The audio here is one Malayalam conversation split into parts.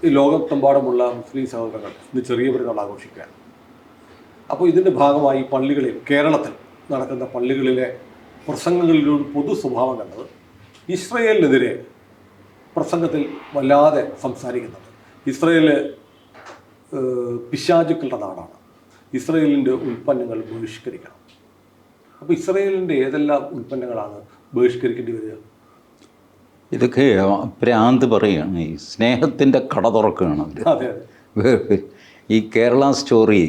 ഈ ലോകത്തെമ്പാടുമുള്ള മുസ്ലിം സഹോദരങ്ങൾ ഇന്ന് ചെറിയ പെരുന്നാൾ ആഘോഷിക്കുകയാണ്. അപ്പോൾ ഇതിൻ്റെ ഭാഗമായി പള്ളികളിൽ, കേരളത്തിൽ നടക്കുന്ന പള്ളികളിലെ പ്രസംഗങ്ങളിലൊരു പൊതു സ്വഭാവം കണ്ടത് ഇസ്രയേലിനെതിരെ പ്രസംഗത്തിൽ വല്ലാതെ സംസാരിക്കുന്നുണ്ട്. ഇസ്രയേൽ പിശാചുക്കളുടെ നാടാണ്, ഇസ്രയേലിൻ്റെ ഉൽപ്പന്നങ്ങൾ ബഹിഷ്കരിക്കണം. അപ്പോൾ ഇസ്രയേലിൻ്റെ ഏതെല്ലാം ഉൽപ്പന്നങ്ങളാണ് ബഹിഷ്കരിക്കേണ്ടി വരിക? ഇതൊക്കെ ഭ്രാന്ത് പറയുകയാണ്. ഈ സ്നേഹത്തിൻ്റെ കട തുറക്കുകയാണ് അവർ. അതെ അതെ. ഈ കേരള സ്റ്റോറി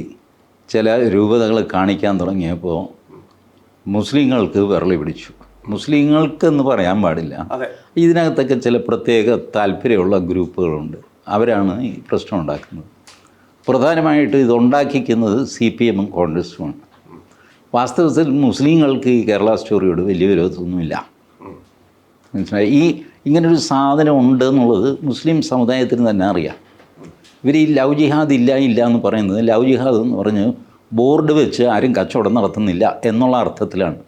ചില രൂപതകൾ കാണിക്കാൻ തുടങ്ങിയപ്പോൾ മുസ്ലിങ്ങൾക്ക് വിരളി പിടിച്ചു. മുസ്ലിങ്ങൾക്കെന്ന് പറയാൻ പാടില്ല, ഇതിനകത്തൊക്കെ ചില പ്രത്യേക താല്പര്യമുള്ള ഗ്രൂപ്പുകളുണ്ട്. അവരാണ് ഈ പ്രശ്നം ഉണ്ടാക്കുന്നത്. പ്രധാനമായിട്ട് ഇതുണ്ടാക്കിക്കുന്നത് CPM ഉം കോൺഗ്രസുമാണ്. വാസ്തവത്തിൽ മുസ്ലിങ്ങൾക്ക് ഈ കേരള സ്റ്റോറിയോട് വലിയ വിരോധമൊന്നുമില്ല. മനസ്സിലായി? ഇങ്ങനൊരു സാധനം ഉണ്ട് എന്നുള്ളത് മുസ്ലിം സമുദായത്തിന് തന്നെ അറിയാം. ഇവർ ഈ ലവ് ജിഹാദ് ഇല്ല എന്ന് പറയുന്നത്, ലവ് ജിഹാദ് എന്ന് പറഞ്ഞ് ബോർഡ് വെച്ച് ആരും കച്ചവടം നടത്തുന്നില്ല എന്നുള്ള അർത്ഥത്തിലാണ്.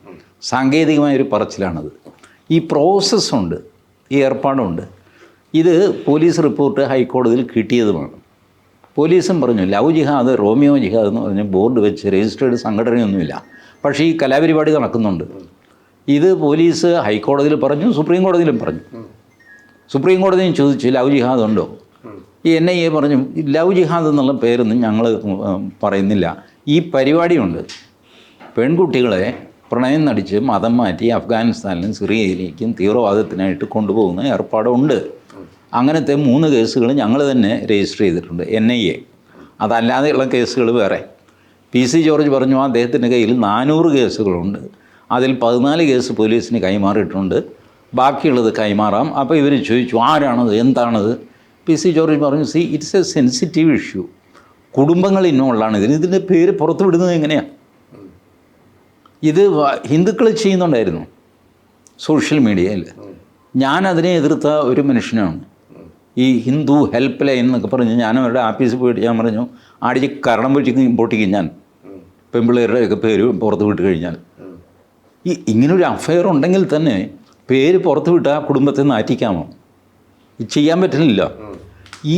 സാങ്കേതികമായൊരു പറച്ചിലാണത്. ഈ പ്രോസസ്സുണ്ട്, ഈ ഏർപ്പാടുണ്ട്. ഇത് പോലീസ് റിപ്പോർട്ട് ഹൈക്കോടതിയിൽ കിട്ടിയതുമാണ്. പോലീസും പറഞ്ഞു ലവ് ജിഹാദ്, റോമിയോ ജിഹാദ് എന്ന് പറഞ്ഞ് ബോർഡ് വെച്ച് രജിസ്റ്റേർഡ് സംഘടനയൊന്നുമില്ല, പക്ഷേ ഈ കലാപരിപാടി നടക്കുന്നുണ്ട്. ഇത് പോലീസ് ഹൈക്കോടതിയിൽ പറഞ്ഞു, സുപ്രീം കോടതിയിലും പറഞ്ഞു. സുപ്രീം കോടതിയും ചോദിച്ചു ലവ് ജിഹാദ് ഉണ്ടോ? ഈ NIA പറഞ്ഞു ലവ് ജിഹാദ് എന്നുള്ള പേരൊന്നും ഞങ്ങൾ പറയുന്നില്ല. ഈ പരിപാടിയുണ്ട്, പെൺകുട്ടികളെ പ്രണയം നടിച്ച് മതം മാറ്റി അഫ്ഗാനിസ്ഥാനിലും സിറിയയിലേക്കും തീവ്രവാദത്തിനായിട്ട് കൊണ്ടുപോകുന്ന ഏർപ്പാടുണ്ട്. അങ്ങനത്തെ 3 കേസുകൾ ഞങ്ങൾ തന്നെ രജിസ്റ്റർ ചെയ്തിട്ടുണ്ട്, NIA. അതല്ലാതെയുള്ള കേസുകൾ വേറെ. PC ജോർജ് പറഞ്ഞു അദ്ദേഹത്തിൻ്റെ കയ്യിൽ 400 കേസുകളുണ്ട്, അതിൽ 14 കേസ് പോലീസിന് കൈമാറിയിട്ടുണ്ട്, ബാക്കിയുള്ളത് കൈമാറാം. അപ്പോൾ ഇവർ ചോദിച്ചു ആരാണത്, എന്താണത്? PC ജോർജ് പറഞ്ഞു ഇറ്റ്സ് എ സെൻസിറ്റീവ് ഇഷ്യൂ, കുടുംബങ്ങൾ ഇൻവോൾവാണ് ഇതിൻ്റെ പേര് പുറത്തു വിടുന്നത് എങ്ങനെയാണ്? ഇത് ഹിന്ദുക്കൾ ചെയ്യുന്നുണ്ടായിരുന്നു സോഷ്യൽ മീഡിയയിൽ. ഞാനതിനെ എതിർത്ത ഒരു മനുഷ്യനാണ്. ഈ ഹിന്ദു ഹെൽപ്പ് ലൈൻ എന്നൊക്കെ പറഞ്ഞ് ഞാൻ അവരുടെ ആഫീസിൽ പോയിട്ട് ഞാൻ പറഞ്ഞു ആടിച്ച് കരണം പൊട്ടിക്കും ഞാൻ, പെൺപിള്ളേരുടെയൊക്കെ പേര് പുറത്ത് വിട്ട് കഴിഞ്ഞാൽ. ഇങ്ങനൊരു അഫയർ ഉണ്ടെങ്കിൽ തന്നെ പേര് പുറത്ത് വിട്ട് ആ കുടുംബത്തെ നാറ്റിക്കാമോ? ചെയ്യാൻ പറ്റുന്നില്ല.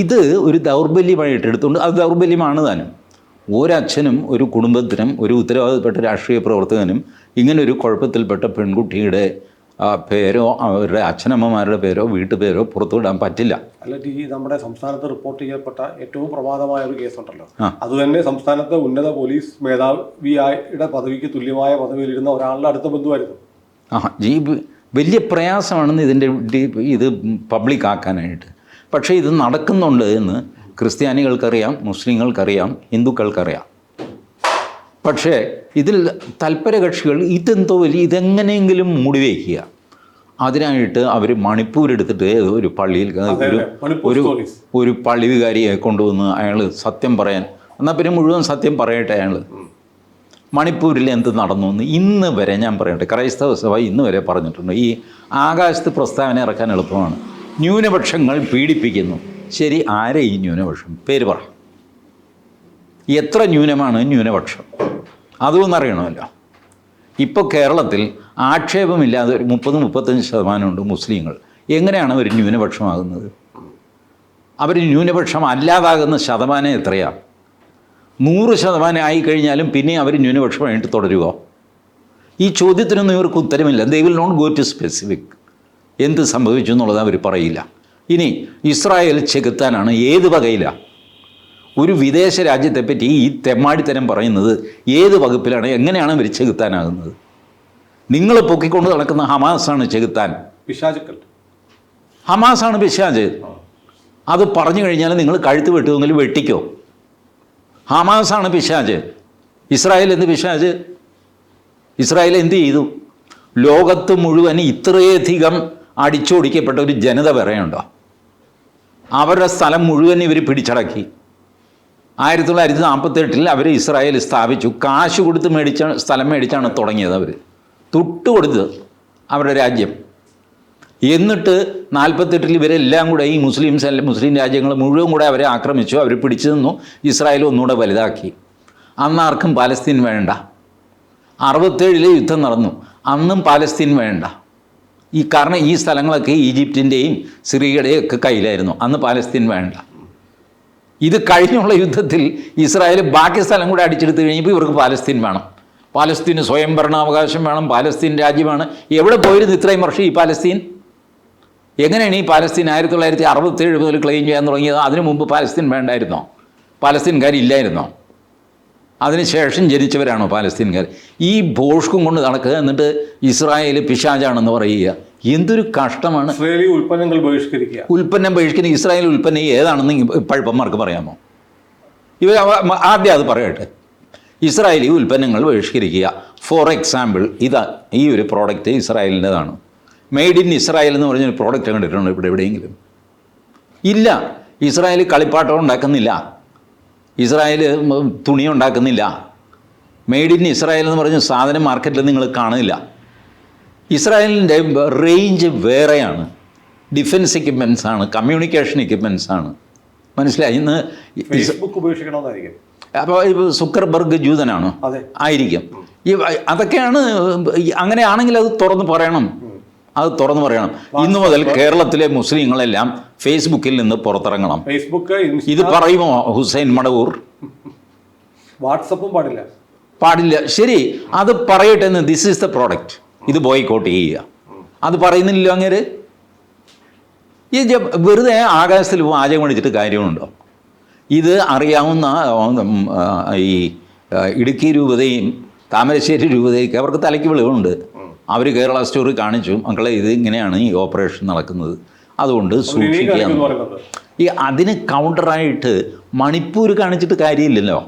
ഇത് ഒരു ദൗർബല്യമായിട്ട് എടുത്തുകൊണ്ട്, അത് ദൗർബല്യമാണ് താനും. ഒരച്ഛനും ഒരു കുടുംബത്തിനും ഒരു ഉത്തരവാദിത്തപ്പെട്ട രാഷ്ട്രീയ പ്രവർത്തകനും ഇങ്ങനൊരു കുഴപ്പത്തിൽപ്പെട്ട പെൺകുട്ടിയുടെ പേരോ അവരുടെ അച്ഛനമ്മമാരുടെ പേരോ വീട്ടുപേരോ പുറത്തുവിടാൻ പറ്റില്ല. അല്ല, ഈ നമ്മുടെ സംസ്ഥാനത്ത് റിപ്പോർട്ട് ചെയ്യപ്പെട്ട ഏറ്റവും പ്രമാദമായ ഒരു കേസുണ്ടല്ലോ, അതുതന്നെ സംസ്ഥാനത്തെ ഉന്നത പോലീസ് മേധാവിയുടെ പദവിക്ക് തുല്യമായ പദവിയിലിരുന്ന ഒരാളുടെ അടുത്ത ബന്ധുവായിരുന്നു. ഈ വലിയ പ്രയാസമാണെന്ന് ഇതിൻ്റെ ഇത് പബ്ലിക് ആക്കാനായിട്ട്. പക്ഷേ ഇത് നടക്കുന്നുണ്ട് എന്ന് ക്രിസ്ത്യാനികൾക്കറിയാം, മുസ്ലിങ്ങൾക്കറിയാം, ഹിന്ദുക്കൾക്കറിയാം. പക്ഷേ ഇതിൽ തൽപരകക്ഷികൾ ഇതെന്തോ വലിയ ഇതെങ്ങനെയെങ്കിലും മൂടിവെക്കുക. അതിനായിട്ട് അവർ മണിപ്പൂർ എടുത്തിട്ട് ഒരു പള്ളിയിൽ ഒരു പള്ളി വികാരിയെ കൊണ്ടുവന്ന് അയാൾ സത്യം പറയാൻ, എന്നാൽ പിന്നെ മുഴുവൻ സത്യം പറയട്ടെ അയാൾ. മണിപ്പൂരിൽ എന്ത് നടന്നു എന്ന് ഇന്ന് വരെ ഞാൻ പറയട്ടെ, ക്രൈസ്തവ സഭ ഇന്ന് വരെ പറഞ്ഞിട്ടുണ്ട്. ഈ ആകാശത്ത് പ്രസ്താവന ഇറക്കാൻ എളുപ്പമാണ്. ന്യൂനപക്ഷങ്ങൾ പീഡിപ്പിക്കുന്നു. ശരി, ആരെ ഈ ന്യൂനപക്ഷം? പേര് പറ. എത്ര ന്യൂനമാണ് ന്യൂനപക്ഷം? അതൊന്നും അറിയണമല്ലോ. ഇപ്പോൾ കേരളത്തിൽ ആക്ഷേപമില്ലാതെ ഒരു 30-35% ഉണ്ട് മുസ്ലിങ്ങൾ. എങ്ങനെയാണ് അവർ ന്യൂനപക്ഷമാകുന്നത്? അവർ ന്യൂനപക്ഷം അല്ലാതാകുന്ന ശതമാനം എത്രയാണ്? 100% ആയിക്കഴിഞ്ഞാലും പിന്നെ അവർ ന്യൂനപക്ഷമായിട്ട് തുടരുക? ഈ ചോദ്യത്തിനൊന്നും ഇവർക്ക് ഉത്തരമില്ല. They will not go to specific. എന്ത് സംഭവിച്ചു എന്നുള്ളത് അവർ പറയില്ല. ഇനി ഇസ്രായേൽ ചെകുത്താനാണ്, ഏത് വകയിലാണ്? ഒരു വിദേശ രാജ്യത്തെപ്പറ്റി ഈ തെമ്മാടിത്തരം പറയുന്നത് ഏത് വകുപ്പിലാണ്? എങ്ങനെയാണ് ഇവർ ചെകുത്താനാകുന്നത്? നിങ്ങൾ പൊക്കിക്കൊണ്ട് നടക്കുന്ന ഹമാസാണ് ചെകുത്താൻ. പിശാചുക്കൾ. ഹമാസാണ് പിശാച്. അത് പറഞ്ഞു കഴിഞ്ഞാൽ നിങ്ങൾ കഴുത്ത് വെട്ടുമെങ്കിൽ വെട്ടിക്കോ. ഹമാസാണ് പിശാച്. ഇസ്രായേൽ എന്ത് പിശാച്? ഇസ്രായേൽ എന്ത് ചെയ്തു? ലോകത്ത് മുഴുവൻ ഇത്രയധികം അടിച്ചോടിക്കപ്പെട്ട ഒരു ജനത വേറെയുണ്ടോ? അവരുടെ സ്ഥലം മുഴുവൻ ഇവർ പിടിച്ചടക്കി. 1948 അവർ ഇസ്രായേൽ സ്ഥാപിച്ചു. കാശ് കൊടുത്ത് സ്ഥലം മേടിച്ചാണ് തുടങ്ങിയത്. അവർ തൊട്ടുകൊടുത്ത് അവരുടെ രാജ്യം. എന്നിട്ട് 48 ഇവരെല്ലാം കൂടെ ഈ മുസ്ലിം രാജ്യങ്ങൾ മുഴുവൻ കൂടെ അവരെ ആക്രമിച്ചു. അവർ പിടിച്ചു നിന്നു. ഇസ്രായേൽ ഒന്നുകൂടെ വലുതാക്കി. അന്ന് ആർക്കും പാലസ്തീൻ വേണ്ട. 67 യുദ്ധം നടന്നു. അന്നും പാലസ്തീൻ വേണ്ട. കാരണം ഈ സ്ഥലങ്ങളൊക്കെ ഈജിപ്തിൻ്റെയും സിറിയയുടെയും ഒക്കെ കയ്യിലായിരുന്നു. അന്ന് പാലസ്തീൻ വേണ്ട. ഇത് കഴിഞ്ഞുള്ള യുദ്ധത്തിൽ ഇസ്രായേൽ ബാക്കി സ്ഥലം കൂടെ അടിച്ചെടുത്ത് കഴിഞ്ഞപ്പോൾ ഇവർക്ക് പാലസ്തീൻ വേണം, പാലസ്തീന് സ്വയം ഭരണാവകാശം വേണം, പാലസ്തീൻ രാജ്യമാണ്. എവിടെ പോയിരുന്നു ഇത്രയും വർഷം ഈ പാലസ്തീൻ? എങ്ങനെയാണ് ഈ പാലസ്തീൻ 1967 മുതൽ ക്ലെയിം ചെയ്യാൻ തുടങ്ങിയത്? അതിനു മുമ്പ് പാലസ്തീൻ വേണ്ടായിരുന്നോ? പാലസ്തീൻകാരില്ലായിരുന്നോ? അതിനുശേഷം ജനിച്ചവരാണോ പാലസ്തീൻകാർ? ഈ ഭോഷ്കും കൊണ്ട് നടക്കുക, എന്നിട്ട് ഇസ്രായേൽ പിശാചാണെന്ന് പറയുക. എന്തൊരു കഷ്ടമാണ്. ഇസ്രായേലി ഉൽപ്പന്നങ്ങൾ ബഹിഷ്കരിക്കുക. ഉൽപ്പന്നം ബഹിഷ്കരിക്കുക. ഇസ്രായേൽ ഉൽപ്പന്നം ഏതാണെന്ന് പഴപ്പന്മാർക്ക് പറയാമോ? ഇവർ ആദ്യം അത് പറയട്ടെ. ഇസ്രായേലി ഉൽപ്പന്നങ്ങൾ ബഹിഷ്കരിക്കുക. ഫോർ എക്സാമ്പിൾ, ഈ ഒരു പ്രോഡക്റ്റ് ഇസ്രായേലിൻ്റെതാണ്. മെയ്ഡ് ഇൻ ഇസ്രായേൽ എന്ന് പറഞ്ഞൊരു പ്രോഡക്റ്റ് കണ്ടിട്ടുണ്ടോ ഇവിടെ എവിടെയെങ്കിലും? ഇല്ല. ഇസ്രായേൽ കളിപ്പാട്ടം ഉണ്ടാക്കുന്നില്ല, ഇസ്രായേൽ തുണി ഉണ്ടാക്കുന്നില്ല. മെയ്ഡ് ഇൻ ഇസ്രായേൽ എന്ന് പറഞ്ഞ സാധനം മാർക്കറ്റിൽ നിങ്ങൾ കാണില്ല. ഇസ്രായേലിൻ്റെ റേഞ്ച് വേറെയാണ്. ഡിഫൻസ് എക്യുപ്മെൻറ്റ്സ് ആണ്, കമ്മ്യൂണിക്കേഷൻ എക്യുപ്മെൻറ്റ്സ് ആണ്. മനസ്സിലായി? ഇന്ന് ഫേസ്ബുക്ക് ഉപേക്ഷിക്കണമെന്നായിരിക്കും. അപ്പോൾ സുക്കർബർഗ് ജൂതനാണോ? ആയിരിക്കും. അതൊക്കെയാണ്. അങ്ങനെയാണെങ്കിൽ അത് തുറന്ന് പറയണം, അത് തുറന്നു പറയണം. ഇന്നു മുതൽ കേരളത്തിലെ മുസ്ലിങ്ങളെല്ലാം ഫേസ്ബുക്കിൽ നിന്ന് പുറത്തിറങ്ങണം. ഇത് പറയുമോ ഹുസൈൻ മടവൂർ? വാട്സപ്പും പാടില്ല. ശരി, അത് പറയട്ടെ എന്ന്. ദിസ് ഈസ് ദ പ്രോഡക്റ്റ്, ഇത് ബോയ്ക്കോട്ട് ചെയ്യുക. അത് പറയുന്നില്ലല്ലോ അങ്ങേര്. ഈ വെറുതെ ആകാശത്തിൽ വാചകം അടിച്ചിട്ട് കാര്യമുണ്ടോ? ഇത് അറിയാവുന്ന ഈ ഇടുക്കി രൂപതയും താമരശ്ശേരി രൂപതയൊക്കെ അവർക്ക് തലയ്ക്ക് വെളിവുണ്ട്. അവർ കേരള സ്റ്റോറി കാണിച്ചു, മക്കളെ ഇത് ഇങ്ങനെയാണ് ഈ ഓപ്പറേഷൻ നടക്കുന്നത്, അതുകൊണ്ട് സൂക്ഷിക്കുക. അതിന് കൗണ്ടറായിട്ട് മണിപ്പൂർ കാണിച്ചിട്ട് കാര്യമില്ലല്ലോ.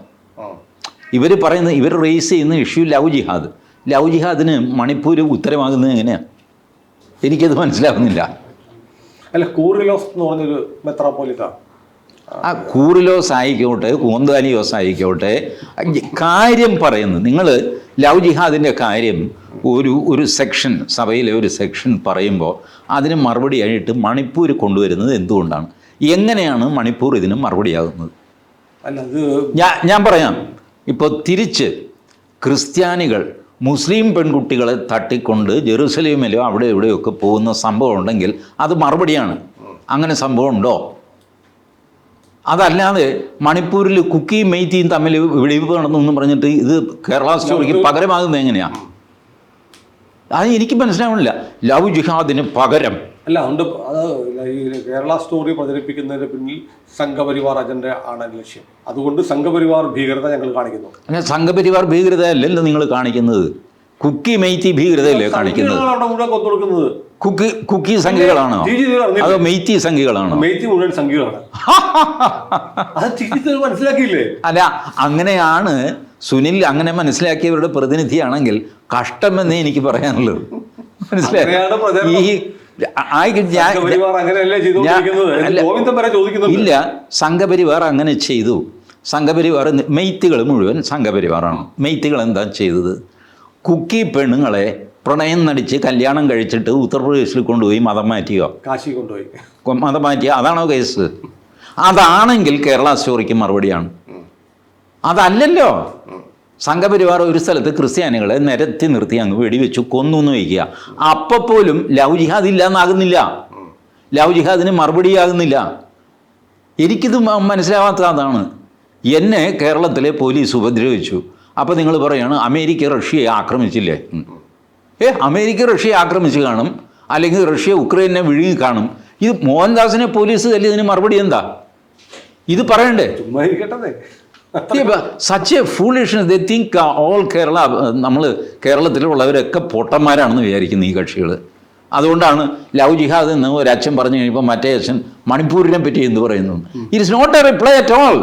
ഇവർ പറയുന്നത്, ഇവർ റേസ് ചെയ്യുന്ന ഇഷ്യൂ ലവ് ജിഹാദ്. ലവ് ജിഹാദിന് മണിപ്പൂർ ഉത്തരമാകുന്നത് എങ്ങനെയാണ്? എനിക്കത് മനസ്സിലാവുന്നില്ല. അല്ല, കൂറിലോസ് എന്ന് പറഞ്ഞൊരു മെത്രാപ്പോലിത്ത, ആ കൂറിലോസ് ആയിക്കോട്ടെ, കോന്താലിയോസ് ആയിക്കോട്ടെ, കാര്യം പറയുന്നത്. നിങ്ങൾ ലവ് ജിഹാദിൻ്റെ കാര്യം ഒരു സെക്ഷൻ, സഭയിലെ ഒരു സെക്ഷൻ പറയുമ്പോൾ അതിന് മറുപടിയായിട്ട് മണിപ്പൂർ കൊണ്ടുവരുന്നത് എന്തുകൊണ്ടാണ്? എങ്ങനെയാണ് മണിപ്പൂർ ഇതിന് മറുപടിയാകുന്നത്? ഞാൻ പറയാം. ഇപ്പോൾ തിരിച്ച് ക്രിസ്ത്യാനികൾ മുസ്ലിം പെൺകുട്ടികളെ തട്ടിക്കൊണ്ട് ജെറുസലേമിലോ അവിടെ എവിടെയൊക്കെ പോകുന്ന സംഭവം ഉണ്ടെങ്കിൽ അത് മറുപടിയാണ്. അങ്ങനെ സംഭവം ഉണ്ടോ? അതല്ലാതെ മണിപ്പൂരിൽ കുക്കിയും മെയ്ത്തിയും തമ്മിൽ വെടിവെപ്പ് നടന്നു പറഞ്ഞിട്ട് ഇത് കേരള സ്റ്റോറിക്ക് പകരമാകുന്നത് എങ്ങനെയാണ്? അത് എനിക്ക് മനസ്സിലാവുന്നില്ല. ലവ് ജിഹാദിന് പകരം അല്ല. അതുകൊണ്ട് അത് ഈ കേരള സ്റ്റോറി പ്രചരിപ്പിക്കുന്നതിന് പിന്നിൽ സംഘപരിവാർ അജണ്ട ആണ് ലക്ഷ്യം. അതുകൊണ്ട് സംഘപരിവാർ ഭീകരത ഞങ്ങൾ കാണിക്കുന്നു. അങ്ങനെ സംഘപരിവാർ ഭീകരത അല്ലല്ലോ നിങ്ങൾ കാണിക്കുന്നത്. കുക്കി മെയ്ത്തി ഭീകരതയല്ലേ കാണിക്കുന്നത്? കുക്കി സംഖ്യകളാണോ അതോ മെയ്ത്തി സംഖ്യകളാണോ? മെയ്ത്തി മുഴുവൻ സംഖ്യകളാണ്. അത് മനസ്സിലാക്കിയില്ലേ? അല്ല, അങ്ങനെയാണ് സുനിൽ. അങ്ങനെ മനസ്സിലാക്കിയവരുടെ പ്രതിനിധിയാണെങ്കിൽ കഷ്ടമെന്നേ എനിക്ക് പറയാനുള്ളത്. മനസ്സിലായി? ഇല്ല, സംഘപരിവാർ അങ്ങനെ ചെയ്തു. സംഘപരിവാർ മെയ്ത്തികൾ മുഴുവൻ സംഘപരിവാറാണ്. മെയ്ത്തികൾ എന്താ ചെയ്തത്? കുക്കി പെണ്ണുങ്ങളെ പ്രണയം നടിച്ച് കല്യാണം കഴിച്ചിട്ട് ഉത്തർപ്രദേശിൽ കൊണ്ടുപോയി മതം മാറ്റിയോ? കാശി കൊണ്ടുപോയി മതം മാറ്റിയോ? അതാണോ കേസ്? അതാണെങ്കിൽ കേരള സ്റ്റോറിക്ക് മറുപടിയാണ്. അതല്ലല്ലോ. സംഘപരിവാർ ഒരു സ്ഥലത്ത് ക്രിസ്ത്യാനികളെ നിരത്തി നിർത്തി അങ്ങ് വെടിവെച്ചു കൊന്നു എന്ന് വയ്ക്കുക. അപ്പം പോലും ലവ് ജിഹാദ് ഇല്ലയെന്നാകുന്നില്ല, ലവ് ജിഹാദിന് മറുപടിയാകുന്നില്ല. എനിക്കിത് മനസ്സിലാവാത്ത അതാണ്. എന്നെ കേരളത്തിലെ പോലീസ് ഉപദ്രവിച്ചു. അപ്പോൾ നിങ്ങൾ പറയുകയാണ് അമേരിക്ക റഷ്യയെ ആക്രമിച്ചില്ലേ? അമേരിക്ക റഷ്യയെ ആക്രമിച്ച് കാണും, അല്ലെങ്കിൽ റഷ്യ ഉക്രൈനെ വിഴുങ്ങി കാണും. ഇത് മോഹൻദാസിനെ പോലീസ് തല്ലിയതിന് മറുപടി എന്താ? ഇത് പറയണ്ടേ? Such A foolishness. They think all Kerala, നമ്മൾ കേരളത്തിലുള്ളവരൊക്കെ പൊട്ടന്മാരാണെന്ന് വിചാരിക്കുന്നു ഈ കക്ഷികൾ. അതുകൊണ്ടാണ് ലവ് ജിഹാദ് എന്ന് ഒരച്ഛൻ പറഞ്ഞു കഴിഞ്ഞപ്പോൾ മറ്റേ അച്ഛൻ മണിപ്പൂരിനെ പറ്റി എന്ത് പറയുന്നു? It is not a reply at all.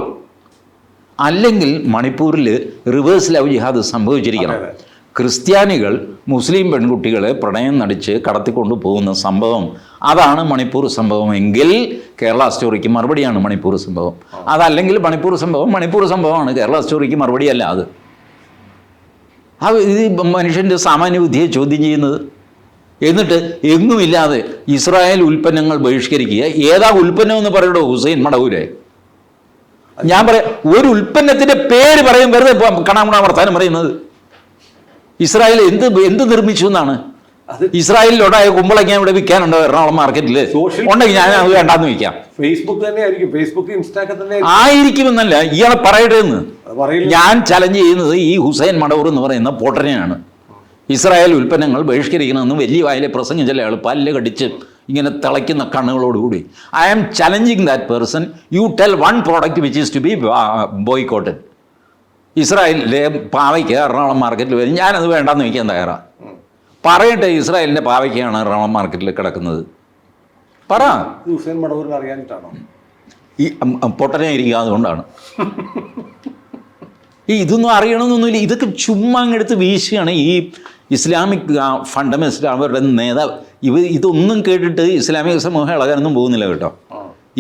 അല്ലെങ്കിൽ മണിപ്പൂരിൽ റിവേഴ്സ് ലവ് ജിഹാദ് സംഭവിച്ചിരിക്കണം. ക്രിസ്ത്യാനികൾ മുസ്ലിം പെൺകുട്ടികളെ പ്രണയം നടിച്ച് കടത്തിക്കൊണ്ടു പോകുന്ന സംഭവം, അതാണ് മണിപ്പൂർ സംഭവം എങ്കിൽ കേരള സ്റ്റോറിക്ക് മറുപടിയാണ് മണിപ്പൂർ സംഭവം. അതല്ലെങ്കിൽ മണിപ്പൂർ സംഭവമാണ്, കേരള സ്റ്റോറിക്ക് മറുപടിയല്ല. ഇത് മനുഷ്യൻ്റെ സാമാന്യ ബുദ്ധിയെ ചോദ്യം ചെയ്യുന്നത്. എന്നിട്ട് എങ്ങുമില്ലാതെ ഇസ്രായേൽ ഉൽപ്പന്നങ്ങൾ ബഹിഷ്കരിക്കുക. ഏതാ ഉൽപ്പന്നം എന്ന് പറയടോ ഹുസൈൻ മടവൂരെ? ഞാൻ പറയാം, ഒരു ഉൽപ്പന്നത്തിൻ്റെ പേര് പറയും, വെറുതെ കണാമണ വർത്താനം പറയുന്നത്. ഇസ്രായേൽ എന്ത് നിർമ്മിച്ചു എന്നാണ്? ഇസ്രായേലിലോട്ടായ കുമ്പളങ്ങ ഇവിടെ വിൽക്കാനുണ്ടോ എറണാകുളം മാർക്കറ്റിൽ? ഉണ്ടെങ്കിൽ ഞാൻ അത് വേണ്ടാന്ന് വയ്ക്കാം. ഫേസ്ബുക്ക് തന്നെ ആയിരിക്കും, ഫേസ്ബുക്ക് ഇൻസ്റ്റാഗ്രാം തന്നെ ആയിരിക്കുമെന്നല്ല, ഇയാളെ പറയട്ടെന്ന്. ഞാൻ ചലഞ്ച് ചെയ്യുന്നത് ഈ ഹുസൈൻ മടവൂർ എന്ന് പറയുന്ന പോട്ടനെയാണ്. ഇസ്രായേൽ ഉൽപ്പന്നങ്ങൾ ബഹിഷ്കരിക്കണമെന്ന് വലിയ വായിലെ പ്രസംഗിച്ച ആൾ പല്ല് കടിച്ച് ഇങ്ങനെ തിളയ്ക്കുന്ന കണ്ണുകളോടുകൂടി. I am challenging that person. You tell one product which is to be boycotted. ഇസ്രായേലിലെ പാവയ്ക്ക് എറണാകുളം മാർക്കറ്റിൽ വരും, ഞാനത് വേണ്ടാന്ന് വയ്ക്കാൻ തയ്യാറാണ്. പറയട്ടെ, ഇസ്രായേലിൻ്റെ പാവയ്ക്കാണ് എറണാകുളം മാർക്കറ്റിൽ കിടക്കുന്നത്. പറ. ഹുസൈൻ മടവൂരിനെ അറിയാനിട്ടാണോ? ഈ പൊട്ടനെ ഇരിക്കുക, അതുകൊണ്ടാണ്. ഇതൊന്നും അറിയണമെന്നൊന്നുമില്ല. ഇതൊക്കെ ചുമ്മാ അങ്ങെടുത്ത് വീശുകയാണ് ഈ ഇസ്ലാമിക് ഫണ്ടമെന്റലിസ്റ്റ്, അവരുടെ നേതാവ്. ഇതൊന്നും കേട്ടിട്ട് ഇസ്ലാമിക സമൂഹം ഇളകാനൊന്നും പോകുന്നില്ല കേട്ടോ.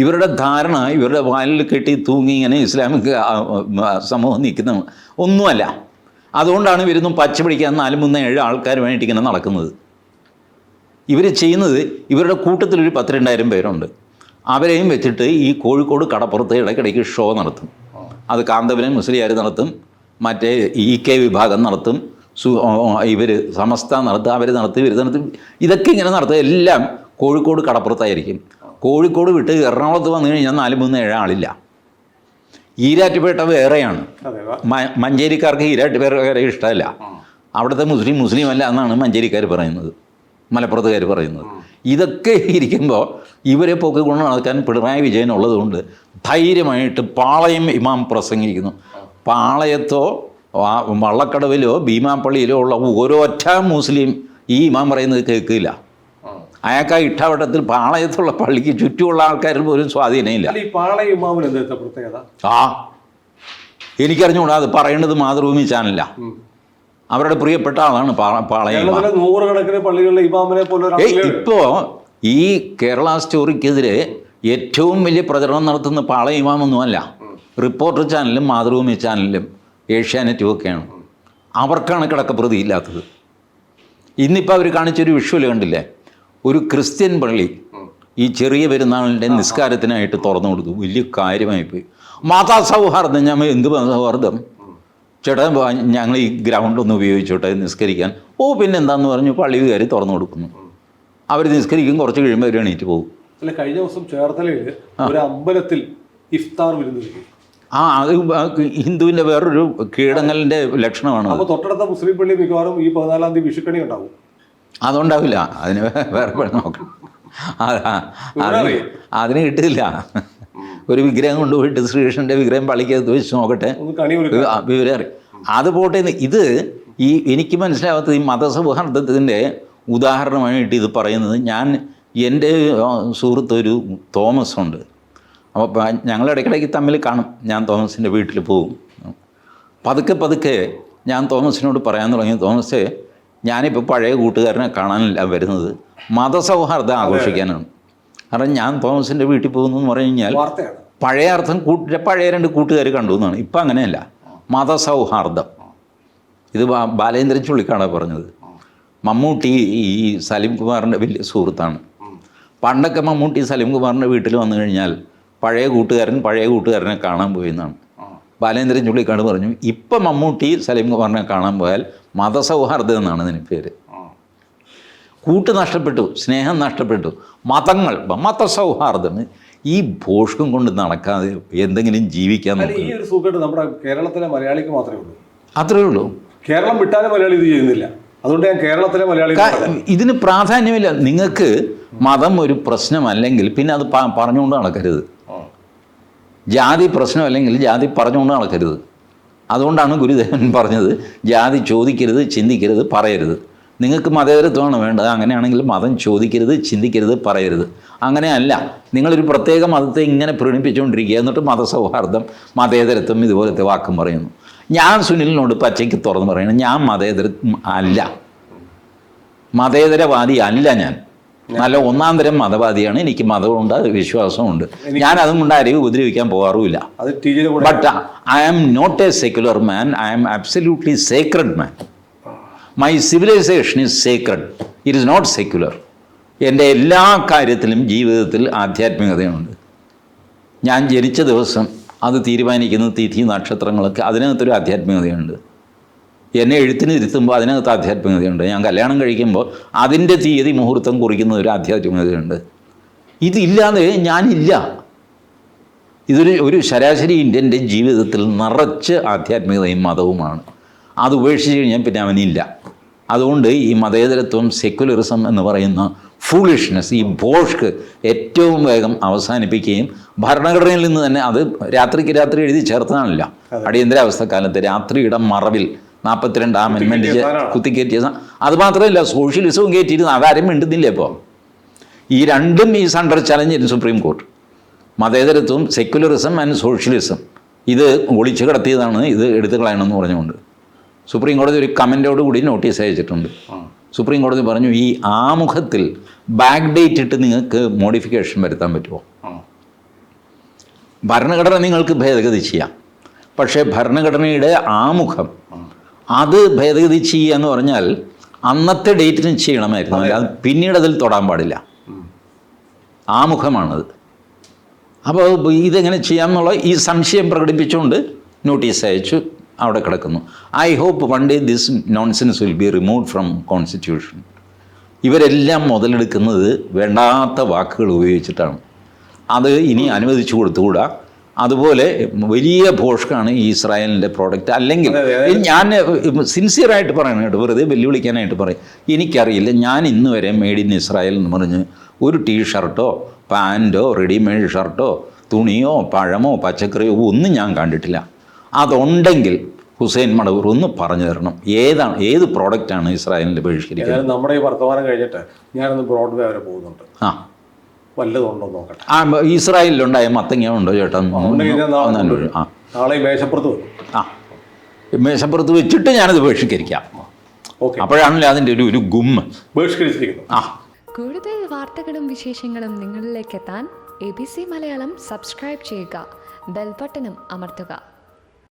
ഇവരുടെ ധാരണ ഇവരുടെ വാലിൽ കെട്ടി തൂങ്ങി ഇങ്ങനെ ഇസ്ലാമിക് സമൂഹം നിൽക്കുന്ന ഒന്നുമല്ല. അതുകൊണ്ടാണ് ഇവരൊന്നും പച്ച പിടിക്കാൻ 4-3-7 ആൾക്കാരുമായിട്ട് ഇങ്ങനെ നടക്കുന്നത്. ഇവർ ചെയ്യുന്നത്, ഇവരുടെ കൂട്ടത്തിലൊരു 10-2000 പേരുണ്ട്. അവരെയും വെച്ചിട്ട് ഈ കോഴിക്കോട് കടപ്പുറത്ത് ഇടയ്ക്കിടയ്ക്ക് ഷോ നടത്തും. അത് കാന്തപുരം മുസ്ലിയാർ നടത്തും, മറ്റേ EK വിഭാഗം നടത്തും, ഇവർ സമസ്ത നടത്തും, അവർ നടത്തും, ഇവർ നടത്തും. ഇതൊക്കെ ഇങ്ങനെ നടത്തുക എല്ലാം കോഴിക്കോട് കടപ്പുറത്തായിരിക്കും. കോഴിക്കോട് വിട്ട് എറണാകുളത്ത് വന്നു കഴിഞ്ഞാൽ 4-3-7 ആളില്ല. ഈരാറ്റുപേട്ട വേറെയാണ്. മഞ്ചേരിക്കാർക്ക് ഈരാറ്റുപേട്ട ഇഷ്ടമല്ല. അവിടുത്തെ മുസ്ലിം അല്ല എന്നാണ് മഞ്ചേരിക്കാർ പറയുന്നത്, മലപ്പുറത്തുകാർ പറയുന്നത്. ഇതൊക്കെ ഇരിക്കുമ്പോൾ ഇവരെ പോക്ക് കൊണ്ട് നടക്കാൻ പിണറായി വിജയൻ ഉള്ളതുകൊണ്ട് ധൈര്യമായിട്ട് പാളയം ഇമാം പ്രസംഗിക്കുന്നു. പാളയത്തോ വള്ളക്കടവിലോ ഭീമാപ്പള്ളിയിലോ ഉള്ള ഓരോറ്റ മുസ്ലിം ഈ ഇമാം പറയുന്നത് കേൾക്കില്ല. അയാൾക്ക് ആ ഇട്ടാവട്ടത്തിൽ പാളയത്തുള്ള പള്ളിക്ക് ചുറ്റുമുള്ള ആൾക്കാരിൽ പോലും സ്വാധീനമില്ല. എനിക്കറിഞ്ഞുകൂടാ, അത് പറയേണ്ടത് മാതൃഭൂമി ചാനലില്ല. അവരുടെ പ്രിയപ്പെട്ട ആളാണ് പാളയം. ഇപ്പോൾ ഈ കേരള സ്റ്റോറിക്കെതിരെ ഏറ്റവും വലിയ പ്രചരണം നടത്തുന്ന പാളയം ഇമാമൊന്നുമല്ല, റിപ്പോർട്ടർ ചാനലും മാതൃഭൂമി ചാനലും ഏഷ്യാനെറ്റും ഒക്കെയാണ്. അവർക്കാണ് കിടക്കപ്രതി ഇല്ലാത്തത്. ഇന്നിപ്പോൾ അവർ കാണിച്ചൊരു വിഷ്വൽ കണ്ടില്ലേ? ഒരു ക്രിസ്ത്യൻ പള്ളി ഈ ചെറിയ പെരുന്നാളിൻ്റെ നിസ്കാരത്തിനായിട്ട് തുറന്നു കൊടുത്തു. വലിയ കാര്യമായിപ്പോയി. മതസൗഹാർദ്ദം. ഞാൻ എന്ത് മതസൗഹാർദ്ദം ചേട്ടാ, ഞങ്ങൾ ഈ ഗ്രൗണ്ടൊന്ന് ഉപയോഗിച്ചോട്ടെ നിസ്കരിക്കാൻ. പിന്നെന്താന്ന് പറഞ്ഞു പള്ളി കയറി തുറന്നു കൊടുക്കുന്നു. അവർ നിസ്കരിക്കും, കുറച്ച് കഴിയുമ്പോൾ അവർ എണീറ്റ് പോകും. അല്ല, കഴിഞ്ഞ ദിവസം ചേർത്തലയിൽ ഒരു അമ്പലത്തിൽ ഇഫ്താർ വിരുന്ന്. അത് ഹിന്ദുവിൻ്റെ വേറൊരു കീഴടങ്ങലിൻ്റെ ലക്ഷണമാണ്. അപ്പോൾ തൊട്ടടുത്ത മുസ്ലിം പള്ളി മിക്കവാറും ഈ 14-ാം തീയതി വിഷുക്കണി ഉണ്ടാവും. അതുണ്ടാവില്ല, അതിന് വേറെ നോക്കണം. അതിന് കിട്ടില്ല. ഒരു വിഗ്രഹം കൊണ്ടുപോയിട്ട് ശ്രീകൃഷ്ണൻ്റെ വിഗ്രഹം പള്ളിക്കകത്ത് വെച്ച് നോക്കട്ടെ, വിവരം അറിയും. അത് പോട്ടെ. ഇത് എനിക്ക് മനസ്സിലാവാത്തത് ഈ മതസൗഹാർദ്ദത്തിൻ്റെ ഉദാഹരണമായിട്ട് ഇത് പറയുന്നത്, എൻ്റെ സുഹൃത്ത് ഒരു തോമസ് ഉണ്ട്. അപ്പോൾ ഞങ്ങൾ ഇടയ്ക്കിടയ്ക്ക് തമ്മിൽ കാണും. ഞാൻ തോമസിൻ്റെ വീട്ടിൽ പോകും. പതുക്കെ ഞാൻ തോമസിനോട് പറയാൻ തുടങ്ങി, തോമസേ, ഞാനിപ്പോൾ പഴയ കൂട്ടുകാരനെ കാണാനല്ല വരുന്നത്, മതസൗഹാർദ്ദം ആഘോഷിക്കാനാണ്. കാരണം ഞാൻ തോമസിൻ്റെ വീട്ടിൽ പോകുന്നു എന്ന് പറഞ്ഞു കഴിഞ്ഞാൽ പഴയ അർത്ഥം പഴയ 2 കൂട്ടുകാർ കണ്ടു എന്നാണ്. ഇപ്പം അങ്ങനെയല്ല, മതസൗഹാർദ്ദം. ഇത് ബാലേന്ദ്രൻ ചുള്ളിക്കാടാണ് പറഞ്ഞത്. മമ്മൂട്ടി ഈ സലീം കുമാറിൻ്റെ വലിയ സുഹൃത്താണ്. പണ്ടൊക്കെ മമ്മൂട്ടി സലീം കുമാറിൻ്റെ വീട്ടിൽ വന്നു കഴിഞ്ഞാൽ പഴയ കൂട്ടുകാരനെ കാണാൻ പോയെന്നാണ് ബാലേന്ദ്രൻ ചുള്ളിക്കാട് പറഞ്ഞു. ഇപ്പം മമ്മൂട്ടി സലീം കുമാറിനെ കാണാൻ പോയാൽ മതസൗഹാർദ്ദം എന്നാണ് അതിന് പേര്. കൂട്ട് നഷ്ടപ്പെട്ടു, സ്നേഹം നഷ്ടപ്പെട്ടു. മതസൗഹാർദ്ദം. ഈ ഭോഷ്കം കൊണ്ട് നടക്കാതെ എന്തെങ്കിലും ജീവിക്കാൻ നോക്കുക. ഈ ഒരു സുഖം നമ്മുടെ കേരളത്തിലെ മലയാളിക്ക് മാത്രമേ ഉള്ളൂ. അത്രേ ഉള്ളൂ. കേരളം വിട്ടാലും മലയാളി ഇത് ചെയ്യുന്നില്ല. അതുകൊണ്ട് ഞാൻ കേരളത്തിലെ മലയാളി ഇതിന് പ്രാധാന്യമില്ല. നിങ്ങൾക്ക് മതം ഒരു പ്രശ്നമല്ലെങ്കിൽ പിന്നെ അത് പറഞ്ഞുകൊണ്ട് നടക്കരുത്. ജാതി പ്രശ്നമല്ലെങ്കിൽ ജാതി പറഞ്ഞുകൊണ്ട് നടക്കരുത്. അതുകൊണ്ടാണ് ഗുരുദേവൻ പറഞ്ഞത്, ജാതി ചോദിക്കരുത്, ചിന്തിക്കരുത്, പറയരുത്. നിങ്ങൾക്ക് മതേതരത്വമാണ് വേണ്ടത്. അങ്ങനെയാണെങ്കിൽ മതം ചോദിക്കരുത്, ചിന്തിക്കരുത്, പറയരുത്. അങ്ങനെയല്ല, നിങ്ങളൊരു പ്രത്യേക മതത്തെ ഇങ്ങനെ പ്രീണിപ്പിച്ചുകൊണ്ടിരിക്കുക, എന്നിട്ട് മതസൗഹാർദ്ദം, മതേതരത്വം ഇതുപോലത്തെ വാക്കും പറയുന്നു. ഞാൻ സുനിലിനോട് പച്ചയ്ക്ക് തുറന്ന് പറയണം, ഞാൻ മതേതരവാദി അല്ല. ഞാൻ നല്ല 1-ാം തരം മതവാദിയാണ്. എനിക്ക് മതമുണ്ട്, വിശ്വാസമുണ്ട്. ഞാൻ അതും കൊണ്ട് ആരെയും ഉപദ്രവിക്കാൻ പോകാറുമില്ല. But I am not a secular man, I am absolutely sacred man. My civilisation is sacred, it is not secular. എൻ്റെ എല്ലാ കാര്യത്തിലും ജീവിതത്തിൽ ആധ്യാത്മികതയുണ്ട്. ഞാൻ ജനിച്ച ദിവസം അത് തീരുമാനിക്കുന്ന തിഥി നക്ഷത്രങ്ങളൊക്കെ അതിനകത്തൊരു ആധ്യാത്മികതയുണ്ട്. എന്നെ എഴുത്തിന് ഇരുത്തുമ്പോൾ അതിനകത്ത് ആധ്യാത്മികതയുണ്ട്. ഞാൻ കല്യാണം കഴിക്കുമ്പോൾ അതിൻ്റെ തീയതി മുഹൂർത്തം കുറിക്കുന്ന ഒരു ആധ്യാത്മികതയുണ്ട്. ഇതില്ലാതെ ഞാനില്ല. ഒരു ശരാശരി ഇന്ത്യൻ്റെ ജീവിതത്തിൽ നിറച്ച് ആധ്യാത്മികതയും മതവുമാണ്. അത് ഉപേക്ഷിച്ച് കഴിഞ്ഞാൽ പിന്നെ അവനില്ല. അതുകൊണ്ട് ഈ മതേതരത്വം, സെക്യുലറിസം എന്ന് പറയുന്ന ഫൂളിഷ്നെസ്, ഈ ബോഷ്ക്ക് ഏറ്റവും വേഗം അവസാനിപ്പിക്കുകയും ഭരണഘടനയിൽ നിന്ന് തന്നെ അത് രാത്രിക്ക് രാത്രി എഴുതി ചേർത്തതാണല്ല. അടിയന്തരാവസ്ഥ കാലത്ത് രാത്രിയുടെ മറവിൽ 42 അമെൻമെൻറ്റ് കുത്തിക്കയറ്റിയ, അതുമാത്രമല്ല സോഷ്യലിസവും കയറ്റിയിരുന്ന, അതാരും മിണ്ടുന്നില്ല. ഇപ്പോൾ ഈ രണ്ടും is under challenge in supreme court. മതേതരത്വം, സെക്യുലറിസം ആൻഡ് സോഷ്യലിസം ഇത് ഒളിച്ചു കിടത്തിയതാണ്, ഇത് എടുത്തു കളയണമെന്ന് പറഞ്ഞുകൊണ്ട് സുപ്രീം കോടതി ഒരു കമൻറ്റോട് കൂടി നോട്ടീസ് അയച്ചിട്ടുണ്ട്. സുപ്രീം കോടതി പറഞ്ഞു, ഈ ആമുഖത്തിൽ ബാക്ക് ഡേറ്റ് ഇട്ട് നിങ്ങൾക്ക് മോഡിഫിക്കേഷൻ വരുത്താൻ പറ്റുമോ? ഭരണഘടന നിങ്ങൾക്ക് ഭേദഗതി ചെയ്യാം, പക്ഷേ ഭരണഘടനയുടെ ആമുഖം അത് ഭേദഗതി ചെയ്യുക എന്ന് പറഞ്ഞാൽ അന്നത്തെ ഡേറ്റിന് ചെയ്യണമായിരുന്നു, അല്ലാതെ പിന്നീട് അതിൽ തൊടാൻ പാടില്ല. ആമുഖമാണത്. അപ്പോൾ ഇതെങ്ങനെ ചെയ്യാമെന്നുള്ള ഈ സംശയം പ്രകടിപ്പിച്ചുകൊണ്ട് നോട്ടീസ് അയച്ചു, അവിടെ കിടക്കുന്നു. I hope one day this nonsense will be removed from constitution. ഇവരെല്ലാം മുതലെടുക്കുന്നത് വേണ്ടാത്ത വാക്കുകൾ ഉപയോഗിച്ചിട്ടാണ്. അത് ഇനി അനുവദിച്ചു കൊടുത്തുകൂടാ. അതുപോലെ വലിയ ഭോഷ്കാണ് ഈ ഇസ്രായേലിൻ്റെ പ്രോഡക്റ്റ്. അല്ലെങ്കിൽ ഞാൻ സിൻസിയറായിട്ട് പറയണം കേട്ടോ, വെറുതെ വെല്ലുവിളിക്കാനായിട്ട് പറയും, എനിക്കറിയില്ല. ഞാൻ ഇന്ന് വരെ മെയ്ഡ് ഇൻ ഇസ്രായേൽ എന്ന് പറഞ്ഞ് ഒരു ടീഷർട്ടോ പാൻറ്റോ റെഡിമെയ്ഡ് ഷർട്ടോ തുണിയോ പഴമോ പച്ചക്കറിയോ ഒന്നും ഞാൻ കണ്ടിട്ടില്ല. അതുണ്ടെങ്കിൽ ഹുസൈൻ മടവൂർ ഒന്ന് പറഞ്ഞു തരണം, ഏത് പ്രോഡക്റ്റാണ് ഇസ്രായേലിൻ്റെ ബഹിഷ്കരിക്കുന്നത്? നമ്മുടെ ഈ വർത്തമാനം കഴിഞ്ഞിട്ട് ഞാനൊന്ന് ബ്രോഡ്വേ വരെ പോകുന്നുണ്ട്. വല്ലതുണ്ടോ നോക്കട്ടെ. ഇസ്രായേലിലുണ്ടായ മത്തങ്ങ ഉണ്ടോ ചേട്ടാ? നാളെ മേശപ്പുറത്ത് വെക്കും. മേശപ്പുറത്ത് വെച്ചിട്ട് ഞാനത് ബഹിഷ്കരിക്കാം. അപ്പോഴാണല്ലോ അതിൻ്റെ ഒരു ഗുമ്മ് ബഹിഷ്കരിച്ചിരിക്കുന്നു. കൂടുതൽ വാർത്തകളും വിശേഷങ്ങളും നിങ്ങളിലേക്ക് എത്താൻ ABC മലയാളം സബ്സ്ക്രൈബ് ചെയ്യുക, ബെൽ ബട്ടണും അമർത്തുക.